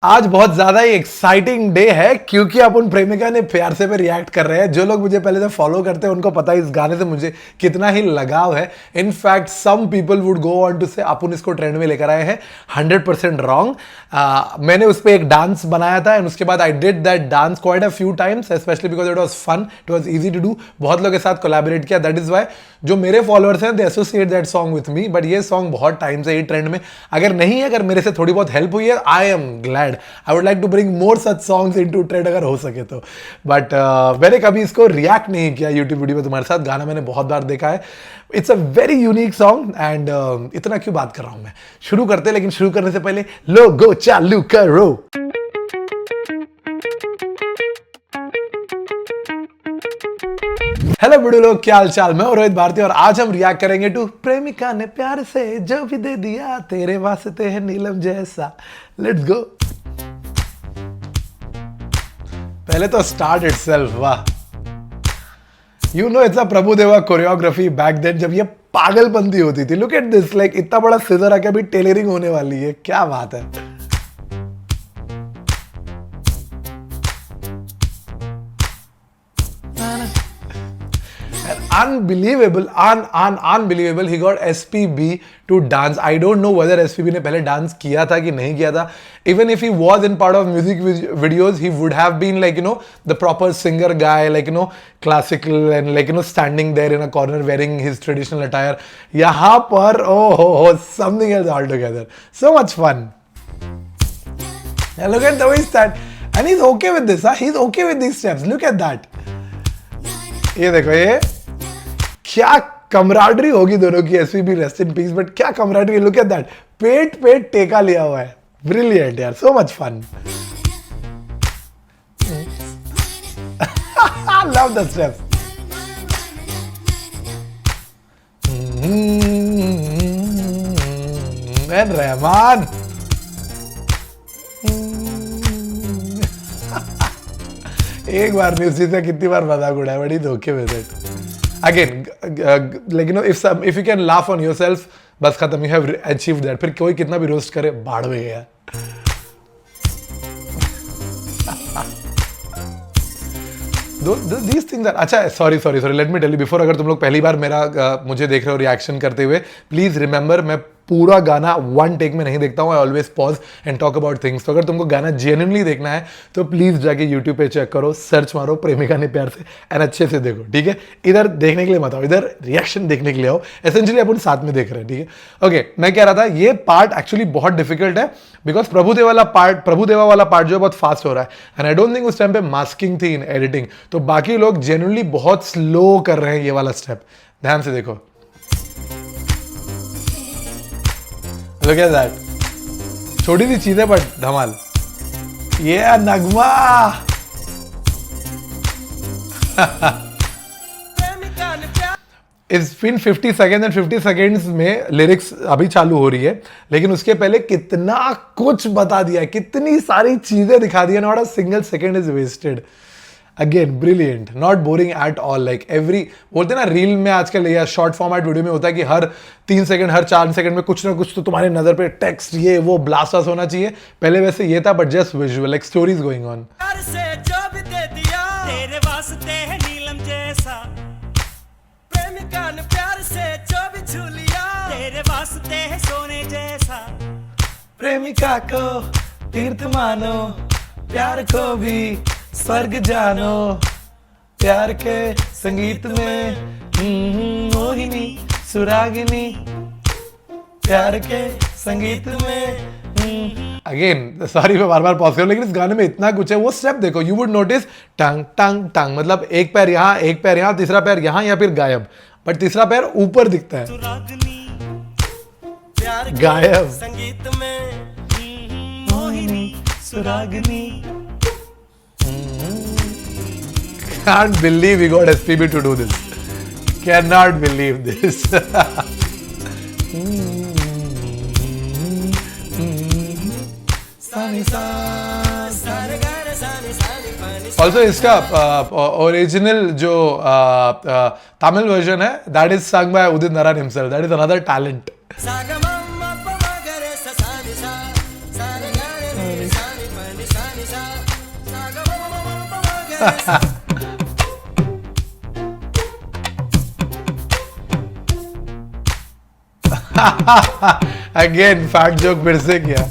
आज बहुत ज्यादा ही एक्साइटिंग डे है क्योंकि अपन प्रेमिका ने प्यार से पे रिएक्ट कर रहे हैं। जो लोग मुझे पहले से फॉलो करते हैं उनको पता है इस गाने से मुझे कितना ही लगाव है। In fact some people would go on to say अपन इसको ट्रेंड में लेकर आए हैं। 100% रॉन्ग। मैंने उस पर एक डांस बनाया था एंड उसके बाद I did that dance quite a few times, specially because it was fun, it was easy to do. बहुत लोगों के साथ कोलैबोरेट किया, दैट इज वाई जो मेरे फॉलोअर्स हैं they associate that song with me. But ये सॉन्ग बहुत टाइम से ही ट्रेंड में, अगर नहीं है, अगर मेरे से थोड़ी बहुत हेल्प हुई है, I am glad. I would like to bring more such songs into trend अगर हो सके तो। बट मैंने कभी इसको रिएक्ट नहीं किया यूट्यूब वीडियो में तुम्हारे साथ। गाना मैंने बहुत बार देखा है। It's a very unique song and इतना क्यों बात कर रहा हूं मैं। शुरू करते, लेकिन शुरू करने से पहले लोगो चालू करो। हेलो बुढ़े लोग, क्या हाल चाल। मैं हूं रोहित भारती और आज हम रिएक्ट करेंगे टू प्रेमिका ने प्यार से जो भी दे दिया तेरे वास्ते है नीलम जैसा। Let's go. पहले तो स्टार्ट इटसेल्फ, वाह। You know it's a Prabhudeva choreography back then, जब ये पागलपंती होती थी। लुक एट दिस, लाइक इतना बड़ा सीजर आके अभी टेलरिंग होने वाली है, क्या बात है। Unbelievable, unbelievable. He got SPB to dance. I don't know whether SPB ने पहले डांस किया था कि नहीं किया था. Even if he was in part of music videos, he would have been like, you know, the proper singer guy, like, you know, classical and like, you know, standing there in a corner wearing his traditional attire. यहाँ पर oh, something else altogether. So much fun. And look at the way he stand. And he's okay with this, huh? He's okay with these steps. Look at that. ये देखो, ये क्या camaraderie होगी दोनों की। SPB rest in peace, but क्या camaraderie. Look at that, पेट पेट टेका लिया हुआ है। ब्रिलियंट यार, so much fun. Love the steps. And Rahman. एक बार नहीं, उसी से कितनी बार मजाक उड़ाया, बड़ी धोखे में थे। Again, like you know, if you can laugh on yourself, बस खत्म, you have achieved that. फिर कोई कितना भी रोस्ट करे, बाढ़ में गया। These things are, अच्छा, sorry, let me tell you before, अगर तुम लोग पहली बार मेरा मुझे देख रहे हो रिएक्शन करते हुए, प्लीज रिमेंबर मैं पूरा गाना वन टेक में नहीं देखता हूँ। I always pause and talk about things. तो अगर तुमको गाना जेन्युइनली देखना है तो प्लीज जाके यूट्यूब पे चेक करो, सर्च मारो प्रेमिका ने प्यार से एंड अच्छे से देखो, ठीक है। इधर देखने के लिए मत आओ, इधर रिएक्शन देखने के लिए आओ। एसेंशियली अपन साथ में देख रहे हैं, ठीक है। ओके, मैं कह रहा था ये पार्ट एक्चुअली बहुत डिफिकल्ट है बिकॉज प्रभुदेवा वाला पार्ट जो है बहुत फास्ट हो रहा है एंड आई डोंट थिंक उस टाइम पे मास्किंग थी इन एडिटिंग, तो बाकी लोग जेन्युइनली बहुत स्लो कर रहे हैं ये वाला स्टेप। ध्यान से देखो। Look at that. छोटी सी चीज है बट धमाल। ये नगमा। It's been 50 seconds and 50 seconds में लिरिक्स अभी चालू हो रही है, लेकिन उसके पहले कितना कुछ बता दिया है, कितनी सारी चीजें दिखा दी है। Not a single second is wasted. Again brilliant, not boring at all. Like every, बोलते हैं ना रील में आजकल या शॉर्ट फॉर्मेट वीडियो में होता है कि हर 3 सेकंड, हर 4 सेकंड में कुछ ना कुछ तो तुम्हारे नजर पे टेक्स्ट ये वो ब्लास्ट होना चाहिए। पहले वैसे ये था, but just visual, like stories going on. प्रेमिका को तीर्थ मानो, प्यार को भी स्वर्ग जानो, प्यार के संगीत में मोहिनी सुरागिनी, प्यार के संगीत में। अगेन सॉरी मैं बार बार पॉज कर, लेकिन इस गाने में इतना कुछ है। वो स्टेप देखो, यू वुड नोटिस टंग टंग टंग, मतलब एक पैर यहाँ, एक पैर यहाँ, तीसरा पैर यहाँ या फिर गायब, बट तीसरा पैर ऊपर दिखता है, गायब। संगीत में Mohini सुरागिनी। Can't believe we got SPB to do this. Cannot believe this. Also इसका ओरिजिनल जो तमिल वर्जन है, that is sung by Udit Narayan himself. That is another talent. Again fat joke फिर से किया।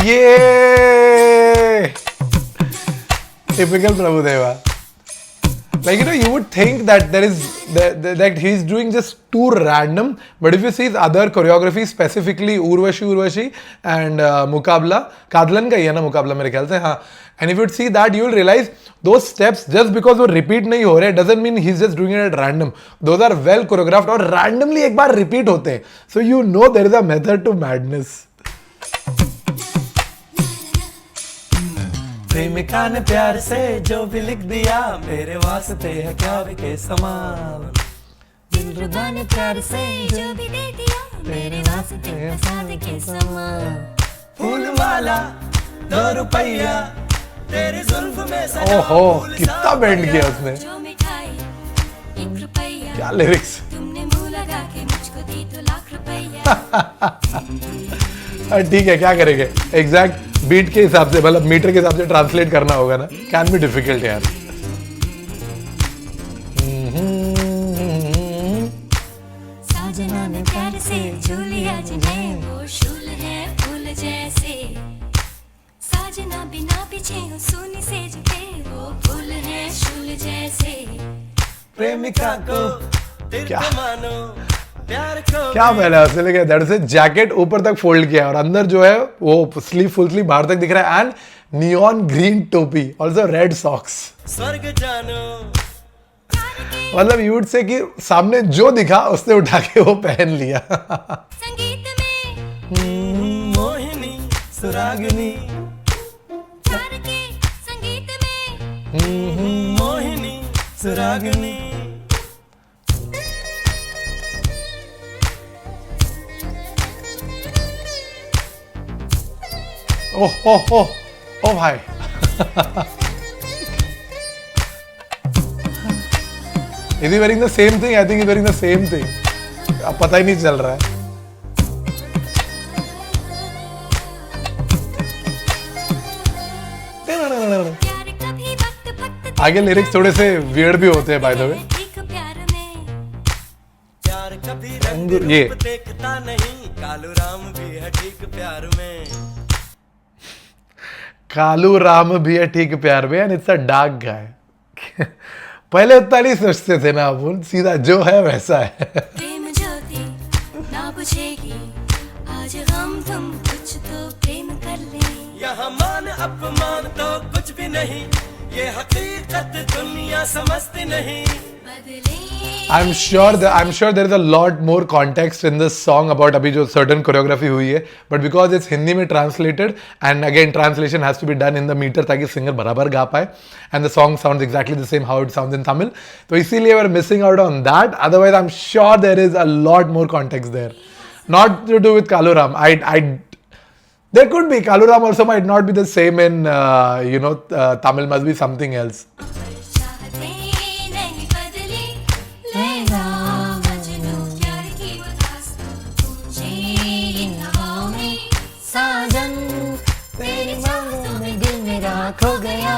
ये typical Prabhudeva. Like, you know, you would think that that he's doing just too random, but if you see his other choreography, specifically Urvashi and Mukabla, Kadlan का ही है ना मुकाबला मेरे ख्याल से, हाँ, and if you'd see that, you will realize those steps, just because वो repeat नहीं हो रहे, doesn't mean he's just doing it at random. Those are well choreographed और randomly एक बार repeat होते हैं, so you know there is a method to madness. प्रेमिका ने प्यार से जो भी लिख दिया मेरे वास्ते है क्या भी के समान। दिलरुबा ने प्यार से जो भी दे दिया मेरे वास्ते है सादे के समान। फूल माला 2 रुपया तेरे जुल्फ में सजा। ओहो कितना बैंड किया उसने। जो मिठाई 1 रुपया क्या लिरिक्स। तुमने मुंह लगा के मुझको दी तो लाख रुपया। ठीक है क्या करेंगे, एग्जैक्ट बीट के हिसाब से, मतलब मीटर के हिसाब से ट्रांसलेट करना होगा ना, कैन बी डिफिकल्ट यार। साजना ने प्यार से जो लिया जिन्हें वो शूल है फूल जैसे। साजना बिना पीछे हूँ सोनी से झुके वो फूल है शूल जैसे। प्रेमिका को दिल क्या? को मानो प्यार को क्या पहना है उसने, लेकिन दर्द से जैकेट ऊपर तक फोल्ड किया और अंदर जो है वो स्लीव फुल स्लीव बाहर तक दिख रहा है, एंड नियॉन ग्रीन टोपी, ऑल्सो रेड सॉक्स। स्वर्ग जानो। मतलब यू वुड से कि सामने जो दिखा उसने उठा के वो पहन लिया। संगीत में मोहिनी सुरागिनी। प्यार के संगीत में मोहिनी सुरागिनी। ओह ओह ओह ओ भाई। Is he wearing the same thing? I think he's wearing the same thing. अब पता ही नहीं चल रहा है। प्यार कभी वक्त वक्त आगे लिरिक्स थोड़े से वियर्ड भी होते हैं बाय द वे। एक प्यार में प्यार कभी रंग ये। रूप देखता नहीं कालू राम भी है ठीक प्यार में। कालू राम भी है ठीक प्यार में, एंड इट्स अ डार्क गाय। पहले उतना नहीं सोचते थे ना अपन, सीधा जो है वैसा है। प्रेम ज्योति ना बुझेगी आज हम तुम कुछ तो प्रेम कर ले। यहाँ मान अपमान तो कुछ भी नहीं ये हकीकत दुनिया समझती नहीं। बदले I'm sure there is a lot more context in this song about अभी जो certain choreography हुई है, but because it's हिंदी में translated, and again translation has to be done in the meter ताकि singer बराबर गा पाए, and the song sounds exactly the same how it sounds in Tamil, तो इसीलिए we're missing out on that. Otherwise I'm sure there is a lot more context there, not to do with Kalu Ram. There could be Kalu Ram also might not be the same in Tamil, must be something else. चाहते नहीं बदली लैला मजनू प्यार की वो दास्तां गूंजे इन हवाओं में। साजन तेरी चाहतों में दिल मेरा खो गया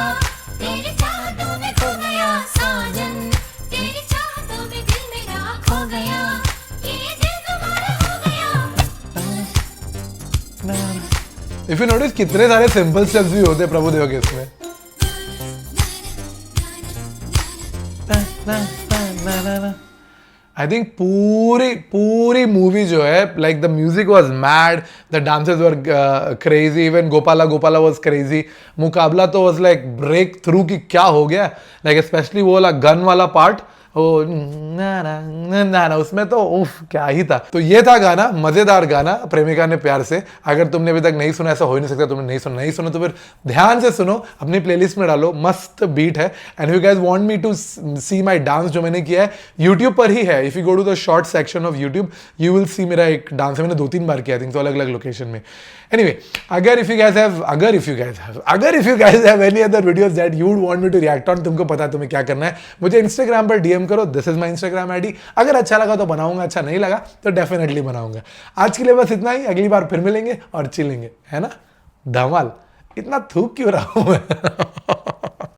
तेरी चाहतों में खो गया। साजन तेरी चाहतों में दिल मेरा खो गया ये दिल तुम्हारा हो गया। If you notice कितने सारे simple steps भी होते हैं प्रभुदेवा के इसमें। I think पूरी मूवी जो है, like the music was mad, the dances were crazy, even Gopala was crazy. मुकाबला तो was like break through कि क्या हो गया, like especially वो वाला gun वाला part, ओ ना उसमें तो उफ क्या ही था। तो ये था गाना, मजेदार गाना प्रेमिका ने प्यार से। अगर तुमने अभी तक नहीं सुना, ऐसा हो ही नहीं सकता, तुमने नहीं सुना तो फिर ध्यान से सुनो, अपनी प्लेलिस्ट में डालो, मस्त बीट है। And you guys want me to see my dance जो मैंने किया है, यूट्यूब पर ही है। If you go to the short section of YouTube you will see मेरा एक डांस है, मैंने 2-3 बार किया, तो अलग अलग लोकेशन में। Anyway, अगर if you guys have any other videos that you would want me to react on, तुमको पता है तुम्हें क्या करना है, मुझे Instagram पर DM डीएम करो, this is my Instagram ID. अगर अच्छा लगा तो बनाऊंगा, अच्छा नहीं लगा तो डेफिनेटली बनाऊंगा। आज के लिए बस इतना ही, अगली बार फिर मिलेंगे और चिलेंगे, है ना। धमाल। इतना थूक क्यों रहा हूं मैं